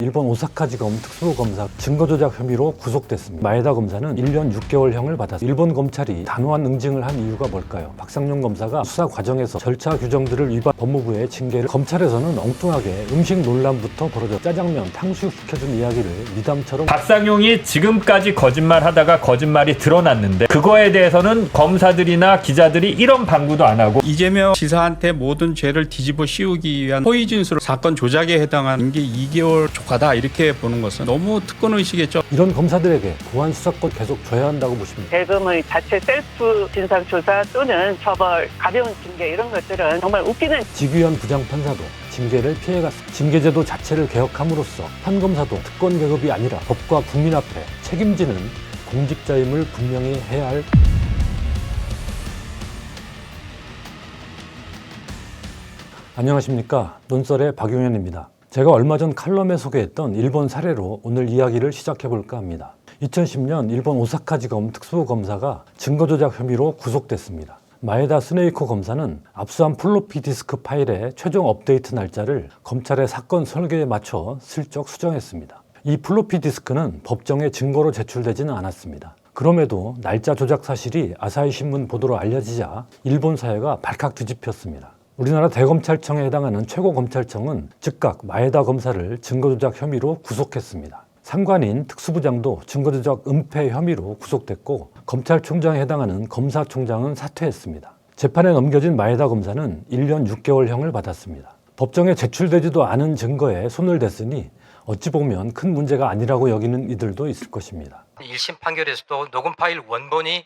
일본 오사카지검 특수검사 증거조작 혐의로 구속됐습니다. 마에다 검사는 1년 6개월형을 받았습니다. 일본 검찰이 단호한 응징을 한 이유가 뭘까요? 박상용 검사가 수사 과정에서 절차 규정들을 위반 법무부의 징계를 검찰에서는 엉뚱하게 음식 논란부터 벌어져 짜장면, 탕수육 시켜준 이야기를 미담처럼 박상용이 지금까지 거짓말하다가 거짓말이 드러났는데 그거에 대해서는 검사들이나 기자들이 이런 방구도 안 하고 이재명 지사한테 모든 죄를 뒤집어 씌우기 위한 허위 진술 사건 조작에 해당하는 게 2개월 조카다 이렇게 보는 것은 너무 특권의식이겠죠. 이런 검사들에게 보안 수사권 계속 줘야 한다고 보십니다. 대검의 자체 셀프 진상조사 또는 처벌, 가벼운 징계 이런 것들은 정말 웃기는 지규현 부장판사도 징계를 피해갔습니다. 징계제도 자체를 개혁함으로써 판검사도 특권 계급이 아니라 법과 국민 앞에 책임지는 공직자임을 분명히 해야 할 안녕하십니까. 논설의 박용현입니다. 제가 얼마 전 칼럼에 소개했던 일본 사례로 오늘 이야기를 시작해볼까 합니다. 2010년 일본 오사카지검 특수검사가 증거조작 혐의로 구속됐습니다. 마에다 스네이코 검사는 압수한 플로피 디스크 파일의 최종 업데이트 날짜를 검찰의 사건 설계에 맞춰 슬쩍 수정했습니다. 이 플로피 디스크는 법정에 증거로 제출되지는 않았습니다. 그럼에도 날짜 조작 사실이 아사히 신문 보도로 알려지자 일본 사회가 발칵 뒤집혔습니다. 우리나라 대검찰청에 해당하는 최고검찰청은 즉각 마에다 검사를 증거조작 혐의로 구속했습니다. 상관인 특수부장도 증거조작 은폐 혐의로 구속됐고 검찰총장에 해당하는 검사총장은 사퇴했습니다. 재판에 넘겨진 마에다 검사는 1년 6개월형을 받았습니다. 법정에 제출되지도 않은 증거에 손을 댔으니 어찌 보면 큰 문제가 아니라고 여기는 이들도 있을 것입니다. 1심 판결에서도 녹음 파일 원본이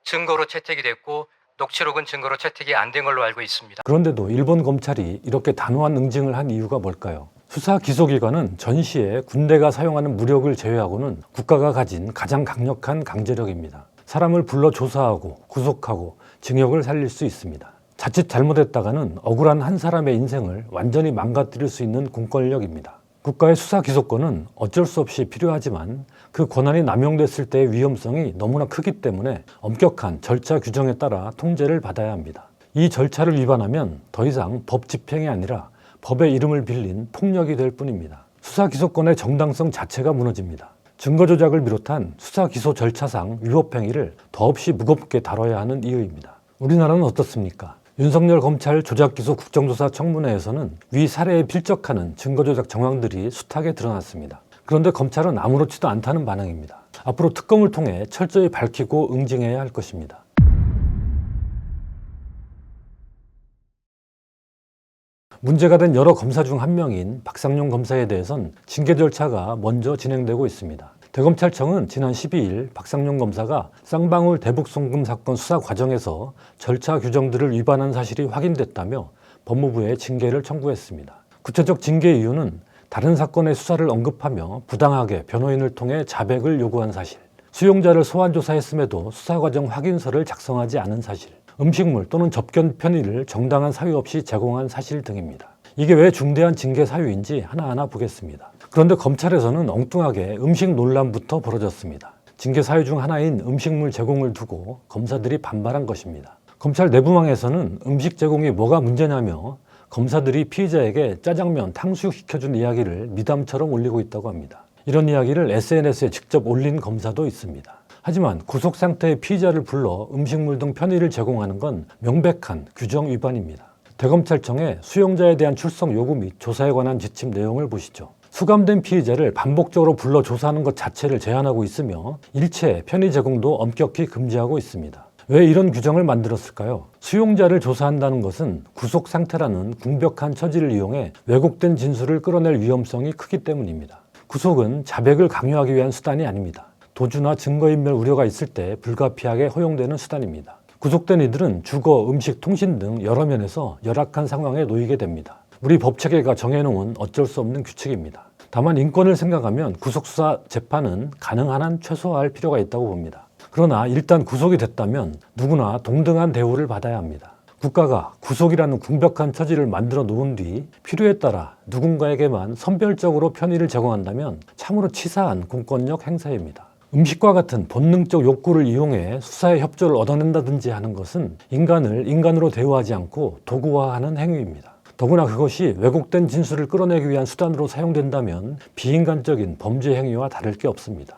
증거로 채택이 됐고 녹취록은 증거로 채택이 안 된 걸로 알고 있습니다. 그런데도 일본 검찰이 이렇게 단호한 응징을 한 이유가 뭘까요? 수사 기소기관은 전시에 군대가 사용하는 무력을 제외하고는 국가가 가진 가장 강력한 강제력입니다. 사람을 불러 조사하고 구속하고 징역을 살릴 수 있습니다. 자칫 잘못했다가는 억울한 한 사람의 인생을 완전히 망가뜨릴 수 있는 공권력입니다. 국가의 수사 기소권은 어쩔 수 없이 필요하지만 그 권한이 남용됐을 때의 위험성이 너무나 크기 때문에 엄격한 절차 규정에 따라 통제를 받아야 합니다. 이 절차를 위반하면 더 이상 법 집행이 아니라 법의 이름을 빌린 폭력이 될 뿐입니다. 수사 기소권의 정당성 자체가 무너집니다. 증거 조작을 비롯한 수사 기소 절차상 위법 행위를 더없이 무겁게 다뤄야 하는 이유입니다. 우리나라는 어떻습니까? 윤석열 검찰 조작기소 국정조사 청문회에서는 위 사례에 필적하는 증거조작 정황들이 숱하게 드러났습니다. 그런데 검찰은 아무렇지도 않다는 반응입니다. 앞으로 특검을 통해 철저히 밝히고 응징해야 할 것입니다. 문제가 된 여러 검사 중 한 명인 박상용 검사에 대해선 징계 절차가 먼저 진행되고 있습니다. 대검찰청은 지난 12일 박상용 검사가 쌍방울 대북송금 사건 수사 과정에서 절차 규정들을 위반한 사실이 확인됐다며 법무부에 징계를 청구했습니다. 구체적 징계 이유는 다른 사건의 수사를 언급하며 부당하게 변호인을 통해 자백을 요구한 사실, 수용자를 소환 조사했음에도 수사 과정 확인서를 작성하지 않은 사실, 음식물 또는 접견 편의를 정당한 사유 없이 제공한 사실 등입니다. 이게 왜 중대한 징계 사유인지 하나하나 보겠습니다. 그런데 검찰에서는 엉뚱하게 음식 논란부터 벌어졌습니다. 징계 사유 중 하나인 음식물 제공을 두고 검사들이 반발한 것입니다. 검찰 내부망에서는 음식 제공이 뭐가 문제냐며 검사들이 피의자에게 짜장면, 탕수육 시켜준 이야기를 미담처럼 올리고 있다고 합니다. 이런 이야기를 SNS에 직접 올린 검사도 있습니다. 하지만 구속 상태의 피의자를 불러 음식물 등 편의를 제공하는 건 명백한 규정 위반입니다. 대검찰청의 수용자에 대한 출석 요구 및 조사에 관한 지침 내용을 보시죠. 수감된 피의자를 반복적으로 불러 조사하는 것 자체를 제한하고 있으며 일체 편의 제공도 엄격히 금지하고 있습니다. 왜 이런 규정을 만들었을까요? 수용자를 조사한다는 것은 구속 상태라는 궁벽한 처지를 이용해 왜곡된 진술을 끌어낼 위험성이 크기 때문입니다. 구속은 자백을 강요하기 위한 수단이 아닙니다. 도주나 증거인멸 우려가 있을 때 불가피하게 허용되는 수단입니다. 구속된 이들은 주거, 음식, 통신 등 여러 면에서 열악한 상황에 놓이게 됩니다. 우리 법체계가 정해놓은 어쩔 수 없는 규칙입니다. 다만 인권을 생각하면 구속수사 재판은 가능한 한 최소화할 필요가 있다고 봅니다. 그러나 일단 구속이 됐다면 누구나 동등한 대우를 받아야 합니다. 국가가 구속이라는 궁벽한 처지를 만들어 놓은 뒤 필요에 따라 누군가에게만 선별적으로 편의를 제공한다면 참으로 치사한 공권력 행사입니다. 음식과 같은 본능적 욕구를 이용해 수사에 협조를 얻어낸다든지 하는 것은 인간을 인간으로 대우하지 않고 도구화하는 행위입니다. 더구나 그것이 왜곡된 진술을 끌어내기 위한 수단으로 사용된다면 비인간적인 범죄 행위와 다를 게 없습니다.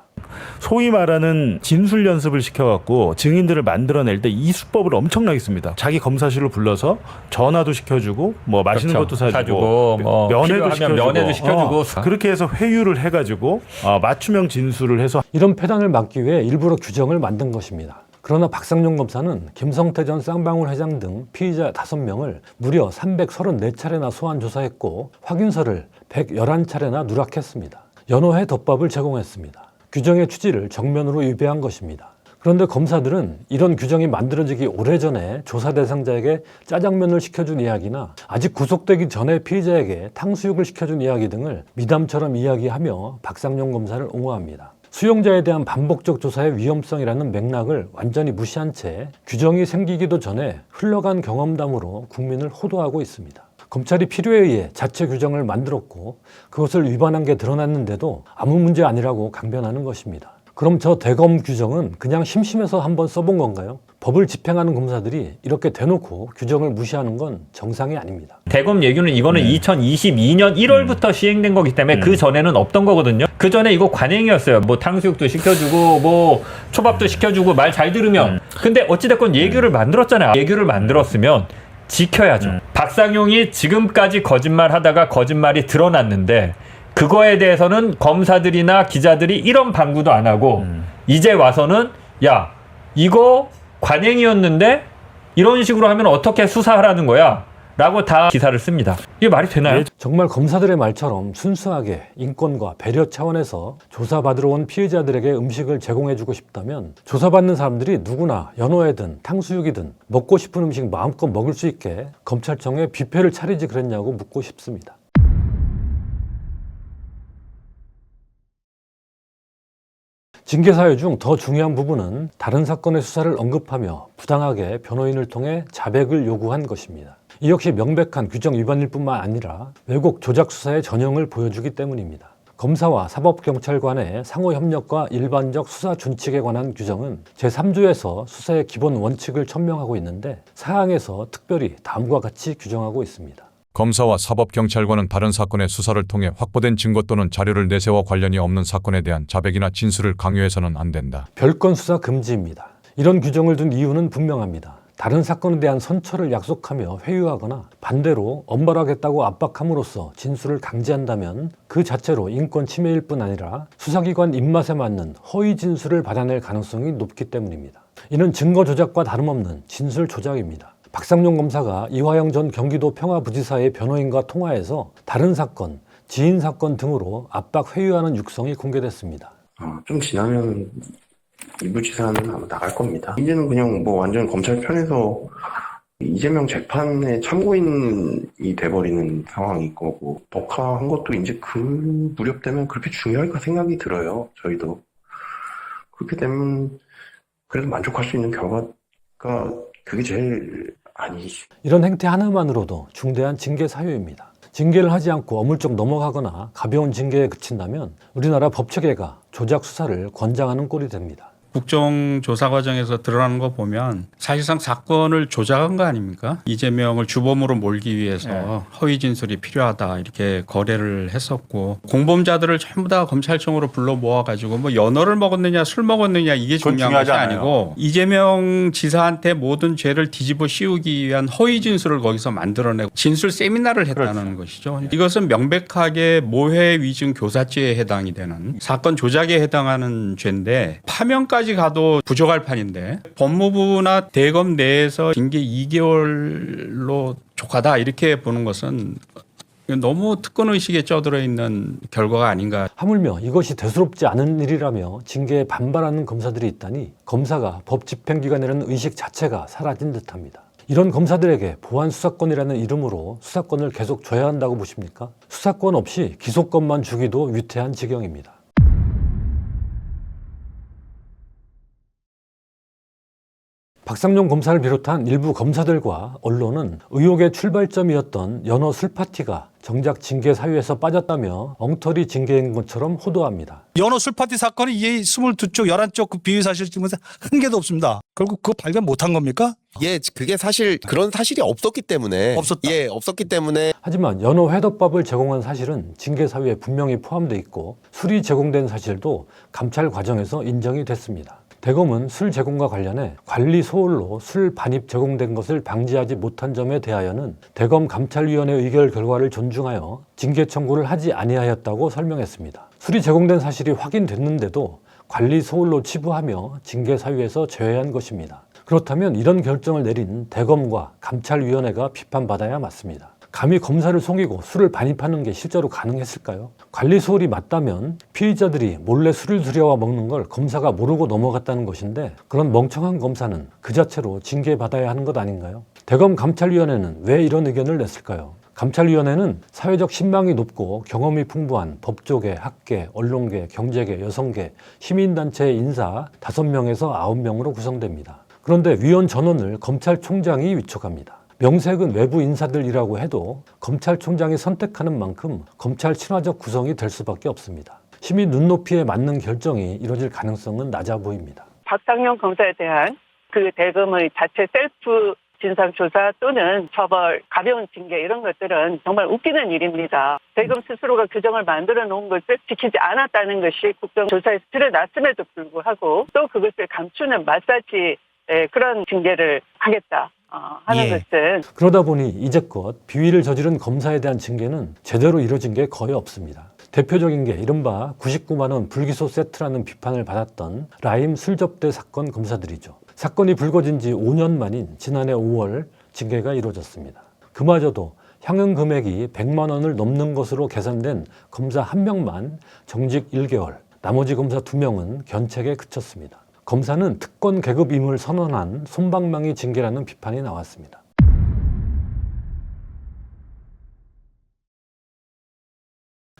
소위 말하는 진술 연습을 시켜갖고 증인들을 만들어낼 때 이 수법을 엄청나게 씁니다. 자기 검사실로 불러서 전화도 시켜주고 뭐 맛있는 그렇죠. 것도 사주고 뭐 면회도 시켜주고 그렇게 해서 회유를 해가지고 맞춤형 진술을 해서 이런 폐단을 막기 위해 일부러 규정을 만든 것입니다. 그러나 박상용 검사는 김성태 전 쌍방울 회장 등 피의자 5명을 무려 334차례나 소환 조사했고 확인서를 111차례나 누락했습니다. 연호회 덮밥을 제공했습니다. 규정의 취지를 정면으로 위배한 것입니다. 그런데 검사들은 이런 규정이 만들어지기 오래전에 조사 대상자에게 짜장면을 시켜준 이야기나 아직 구속되기 전에 피의자에게 탕수육을 시켜준 이야기 등을 미담처럼 이야기하며 박상용 검사를 옹호합니다. 수용자에 대한 반복적 조사의 위험성이라는 맥락을 완전히 무시한 채 규정이 생기기도 전에 흘러간 경험담으로 국민을 호도하고 있습니다. 검찰이 필요에 의해 자체 규정을 만들었고 그것을 위반한 게 드러났는데도 아무 문제 아니라고 강변하는 것입니다. 그럼 저 대검 규정은 그냥 심심해서 한번 써본 건가요? 법을 집행하는 검사들이 이렇게 대놓고 규정을 무시하는 건 정상이 아닙니다. 대검 예규는 이거는 2022년 1월부터 시행된 거기 때문에 그 전에는 없던 거거든요. 그 전에 이거 관행이었어요. 뭐 탕수육도 시켜주고 뭐 초밥도 시켜주고 말 잘 들으면. 근데 어찌됐건 예규를 만들었잖아요. 예규를 만들었으면 지켜야죠. 박상용이 지금까지 거짓말하다가 거짓말이 드러났는데 그거에 대해서는 검사들이나 기자들이 이런 방구도 안 하고 이제 와서는 야 이거 관행이었는데 이런 식으로 하면 어떻게 수사하라는 거야? 라고 다 기사를 씁니다. 이게 말이 되나요? 정말 검사들의 말처럼 순수하게 인권과 배려 차원에서 조사받으러 온 피해자들에게 음식을 제공해주고 싶다면 조사받는 사람들이 누구나 연어회든 탕수육이든 먹고 싶은 음식 마음껏 먹을 수 있게 검찰청에 뷔페를 차리지 그랬냐고 묻고 싶습니다. 징계 사유 중 더 중요한 부분은 다른 사건의 수사를 언급하며 부당하게 변호인을 통해 자백을 요구한 것입니다. 이 역시 명백한 규정 위반일 뿐만 아니라 왜곡 조작 수사의 전형을 보여주기 때문입니다. 검사와 사법경찰관의 상호협력과 일반적 수사 준칙에 관한 규정은 제3조에서 수사의 기본 원칙을 천명하고 있는데 사항에서 특별히 다음과 같이 규정하고 있습니다. 검사와 사법경찰관은 다른 사건의 수사를 통해 확보된 증거 또는 자료를 내세워 관련이 없는 사건에 대한 자백이나 진술을 강요해서는 안 된다. 별건 수사 금지입니다. 이런 규정을 둔 이유는 분명합니다. 다른 사건에 대한 선처를 약속하며 회유하거나 반대로 엄벌하겠다고 압박함으로써 진술을 강제한다면 그 자체로 인권 침해일 뿐 아니라 수사기관 입맛에 맞는 허위 진술을 받아낼 가능성이 높기 때문입니다. 이는 증거 조작과 다름없는 진술 조작입니다. 박상용 검사가 이화영 전 경기도 평화부지사의 변호인과 통화해서 다른 사건, 지인 사건 등으로 압박 회유하는 육성이 공개됐습니다. 좀 지나면 이 부지사는 아마 나갈 겁니다. 이제는 그냥 뭐 완전 검찰 편에서 이재명 재판의 참고인이 돼버리는 상황일 거고 녹화한 것도 이제 그 무렵 되면 그렇게 중요할까 생각이 들어요. 저희도. 그렇게 되면 그래도 만족할 수 있는 결과가 그게 제일 아니지. 이런 행태 하나만으로도 중대한 징계 사유입니다. 징계를 하지 않고 어물쩍 넘어가거나 가벼운 징계에 그친다면 우리나라 법체계가 조작 수사를 권장하는 꼴이 됩니다. 국정조사 과정에서 드러나는 거 보면 사실상 사건을 조작한 거 아닙니까? 이재명을 주범으로 몰기 위해서 허위 진술이 필요하다 이렇게 거래를 했었고 공범자들을 전부 다 검찰청으로 불러 모아가지고 뭐 연어를 먹었느냐 술 먹었느냐 이게 중요한 것이 아니고 이재명 지사한테 모든 죄를 뒤집어 씌우기 위한 허위 진술을 거기서 만들어내고 진술 세미나를 했다는 것이죠. 이것은 명백하게 모해 위증 교사죄에 해당이 되는 사건 조작에 해당하는 죄인데 파면까지 가도 부족할 판인데 법무부나 대검 내에서 징계 2개월로 족하다 이렇게 보는 것은 너무 특권의식에 쩌들어 있는 결과가 아닌가. 하물며 이것이 대수롭지 않은 일이라며 징계에 반발하는 검사들이 있다니 검사가 법 집행기관이라는 의식 자체가 사라진 듯합니다. 이런 검사들에게 보안 수사권이라는 이름으로 수사권을 계속 줘야 한다고 보십니까? 수사권 없이 기소권만 주기도 위태한 지경입니다. 박상용 검사를 비롯한 일부 검사들과 언론은 의혹의 출발점이었던 연어 술파티가 정작 징계 사유에서 빠졌다며 엉터리 징계인 것처럼 호도합니다. 연어 술파티 사건이 이 22쪽, 11쪽 그 비위 사실 증명서 한 개도 없습니다. 결국 그거 발견 못한 겁니까? 예, 그게 사실 그런 사실이 없었기 때문에 없었다. 예, 없었기 때문에 하지만 연어 회덮밥을 제공한 사실은 징계 사유에 분명히 포함되어 있고 술이 제공된 사실도 감찰 과정에서 인정이 됐습니다. 대검은 술 제공과 관련해 관리 소홀로 술 반입 제공된 것을 방지하지 못한 점에 대하여는 대검 감찰위원회 의결 결과를 존중하여 징계 청구를 하지 아니하였다고 설명했습니다. 술이 제공된 사실이 확인됐는데도 관리 소홀로 치부하며 징계 사유에서 제외한 것입니다. 그렇다면 이런 결정을 내린 대검과 감찰위원회가 비판받아야 맞습니다. 감히 검사를 속이고 술을 반입하는 게 실제로 가능했을까요? 관리 소홀이 맞다면 피의자들이 몰래 술을 들여와 먹는 걸 검사가 모르고 넘어갔다는 것인데 그런 멍청한 검사는 그 자체로 징계받아야 하는 것 아닌가요? 대검 감찰위원회는 왜 이런 의견을 냈을까요? 감찰위원회는 사회적 신망이 높고 경험이 풍부한 법조계, 학계, 언론계, 경제계, 여성계, 시민단체의 인사 5명에서 9명으로 구성됩니다. 그런데 위원 전원을 검찰총장이 위촉합니다. 명색은 외부 인사들이라고 해도 검찰총장이 선택하는 만큼 검찰 친화적 구성이 될 수밖에 없습니다. 시민 눈높이에 맞는 결정이 이뤄질 가능성은 낮아 보입니다. 박상용 검사에 대한 그 대검의 자체 셀프 진상조사 또는 처벌, 가벼운 징계 이런 것들은 정말 웃기는 일입니다. 대검 스스로가 규정을 만들어 놓은 것을 지키지 않았다는 것이 국정조사에서 드러났음에도 불구하고 또 그것을 감추는 마사지 그런 징계를 하겠다 하는 것은 그러다 보니 이제껏 비위를 저지른 검사에 대한 징계는 제대로 이루어진 게 거의 없습니다. 대표적인 게 이른바 99만 원 불기소 세트라는 비판을 받았던 라임 술접대 사건 검사들이죠. 사건이 불거진 지 5년 만인 지난해 5월 징계가 이루어졌습니다. 그마저도 향응 금액이 100만 원을 넘는 것으로 계산된 검사 1명만 정직 1개월, 나머지 검사 2명은 견책에 그쳤습니다. 검사는 특권 계급임을 선언한 솜방망이 징계라는 비판이 나왔습니다.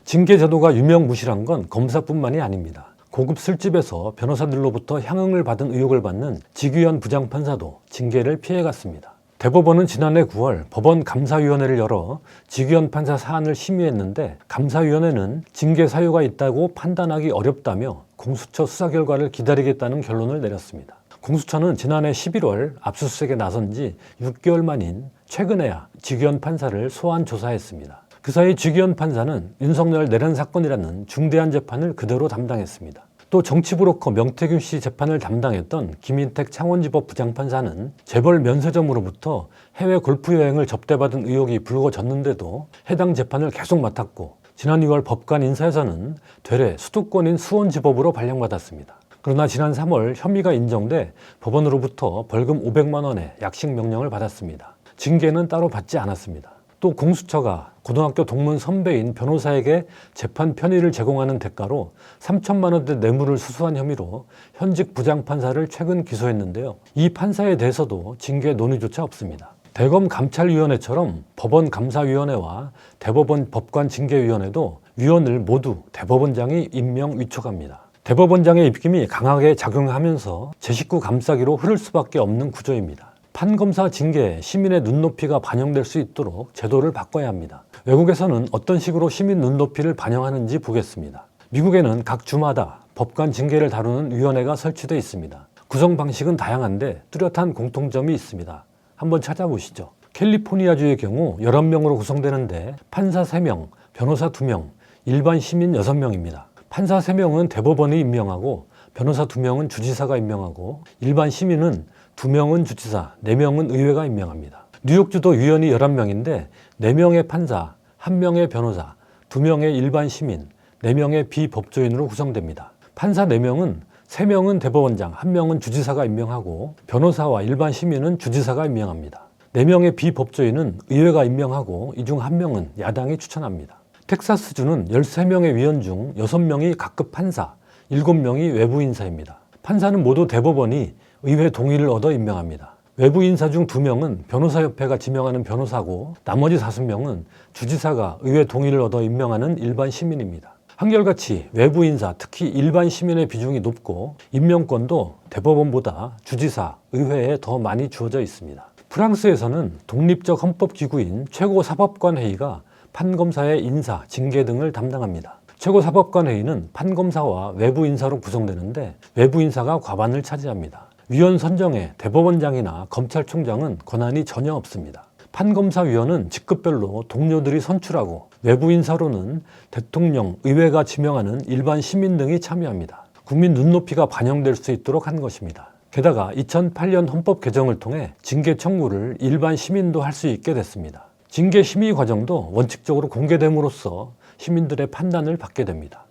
징계 제도가 유명무실한 건 검사뿐만이 아닙니다. 고급 술집에서 변호사들로부터 향응을 받은 의혹을 받는 지규현 부장판사도 징계를 피해갔습니다. 대법원은 지난해 9월 법원 감사위원회를 열어 지규현 판사 사안을 심의했는데 감사위원회는 징계 사유가 있다고 판단하기 어렵다며 공수처 수사 결과를 기다리겠다는 결론을 내렸습니다. 공수처는 지난해 11월 압수수색에 나선 지 6개월 만인 최근에야 지규현 판사를 소환 조사했습니다. 그 사이 지규현 판사는 윤석열 내란 사건이라는 중대한 재판을 그대로 담당했습니다. 또 정치브로커 명태균 씨 재판을 담당했던 김인택 창원지법 부장판사는 재벌 면세점으로부터 해외 골프 여행을 접대받은 의혹이 불거졌는데도 해당 재판을 계속 맡았고 지난 2월 법관 인사에서는 되레 수도권인 수원지법으로 발령받았습니다. 그러나 지난 3월 혐의가 인정돼 법원으로부터 벌금 500만 원의 약식 명령을 받았습니다. 징계는 따로 받지 않았습니다. 또 공수처가 고등학교 동문 선배인 변호사에게 재판 편의를 제공하는 대가로 3천만 원대 뇌물을 수수한 혐의로 현직 부장판사를 최근 기소했는데요. 이 판사에 대해서도 징계 논의조차 없습니다. 대검 감찰위원회처럼 법원감사위원회와 대법원 법관징계위원회도 위원을 모두 대법원장이 임명 위촉합니다. 대법원장의 입김이 강하게 작용하면서 제 식구 감싸기로 흐를 수밖에 없는 구조입니다. 판검사 징계에 시민의 눈높이가 반영될 수 있도록 제도를 바꿔야 합니다. 외국에서는 어떤 식으로 시민 눈높이를 반영하는지 보겠습니다. 미국에는 각 주마다 법관 징계를 다루는 위원회가 설치되어 있습니다. 구성 방식은 다양한데 뚜렷한 공통점이 있습니다. 한번 찾아보시죠. 캘리포니아주의 경우 11명으로 구성되는데 판사 3명, 변호사 2명, 일반 시민 6명입니다. 판사 3명은 대법원이 임명하고 변호사 2명은 주지사가 임명하고 일반 시민은 2명은 주지사, 4명은 의회가 임명합니다. 뉴욕주도 위원이 11명인데 4명의 판사, 1명의 변호사, 2명의 일반 시민, 4명의 비법조인으로 구성됩니다. 판사 4명은 3명은 대법원장, 1명은 주지사가 임명하고 변호사와 일반 시민은 주지사가 임명합니다. 4명의 비법조인은 의회가 임명하고 이 중 1명은 야당이 추천합니다. 텍사스주는 13명의 위원 중 6명이 각급 판사, 7명이 외부 인사입니다. 판사는 모두 대법원이 의회 동의를 얻어 임명합니다. 외부 인사 중 2명은 변호사협회가 지명하는 변호사고 나머지 5명은 주지사가 의회 동의를 얻어 임명하는 일반 시민입니다. 한결같이 외부 인사, 특히 일반 시민의 비중이 높고 임명권도 대법원보다 주지사, 의회에 더 많이 주어져 있습니다. 프랑스에서는 독립적 헌법기구인 최고사법관회의가 판검사의 인사, 징계 등을 담당합니다. 최고사법관회의는 판검사와 외부 인사로 구성되는데 외부 인사가 과반을 차지합니다. 위원 선정에 대법원장이나 검찰총장은 권한이 전혀 없습니다. 판검사위원은 직급별로 동료들이 선출하고 외부 인사로는 대통령, 의회가 지명하는 일반 시민 등이 참여합니다. 국민 눈높이가 반영될 수 있도록 한 것입니다. 게다가 2008년 헌법 개정을 통해 징계 청구를 일반 시민도 할 수 있게 됐습니다. 징계 심의 과정도 원칙적으로 공개됨으로써 시민들의 판단을 받게 됩니다.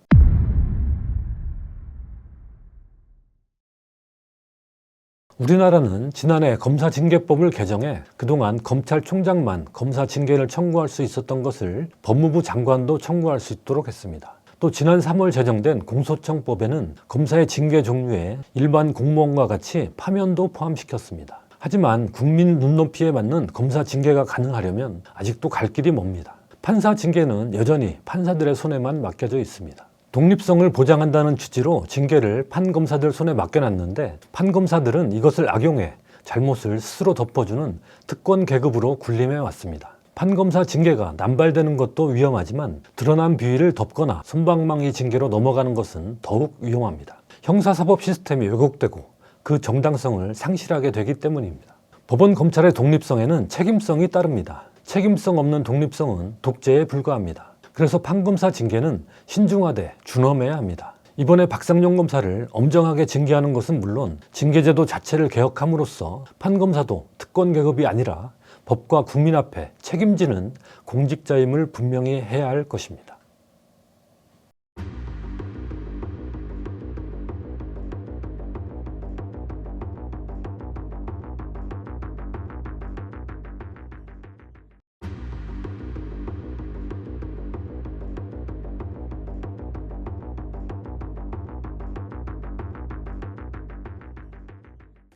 우리나라는 지난해 검사징계법을 개정해 그동안 검찰총장만 검사징계를 청구할 수 있었던 것을 법무부 장관도 청구할 수 있도록 했습니다. 또 지난 3월 제정된 공소청법에는 검사의 징계 종류에 일반 공무원과 같이 파면도 포함시켰습니다. 하지만 국민 눈높이에 맞는 검사 징계가 가능하려면 아직도 갈 길이 멉니다. 판사 징계는 여전히 판사들의 손에만 맡겨져 있습니다. 독립성을 보장한다는 취지로 징계를 판검사들 손에 맡겨놨는데 판검사들은 이것을 악용해 잘못을 스스로 덮어주는 특권 계급으로 군림해 왔습니다. 판검사 징계가 남발되는 것도 위험하지만 드러난 비위를 덮거나 솜방망이 징계로 넘어가는 것은 더욱 위험합니다. 형사사법 시스템이 왜곡되고 그 정당성을 상실하게 되기 때문입니다. 법원 검찰의 독립성에는 책임성이 따릅니다. 책임성 없는 독립성은 독재에 불과합니다. 그래서 판검사 징계는 신중하되 준엄해야 합니다. 이번에 박상용 검사를 엄정하게 징계하는 것은 물론 징계제도 자체를 개혁함으로써 판검사도 특권 계급이 아니라 법과 국민 앞에 책임지는 공직자임을 분명히 해야 할 것입니다.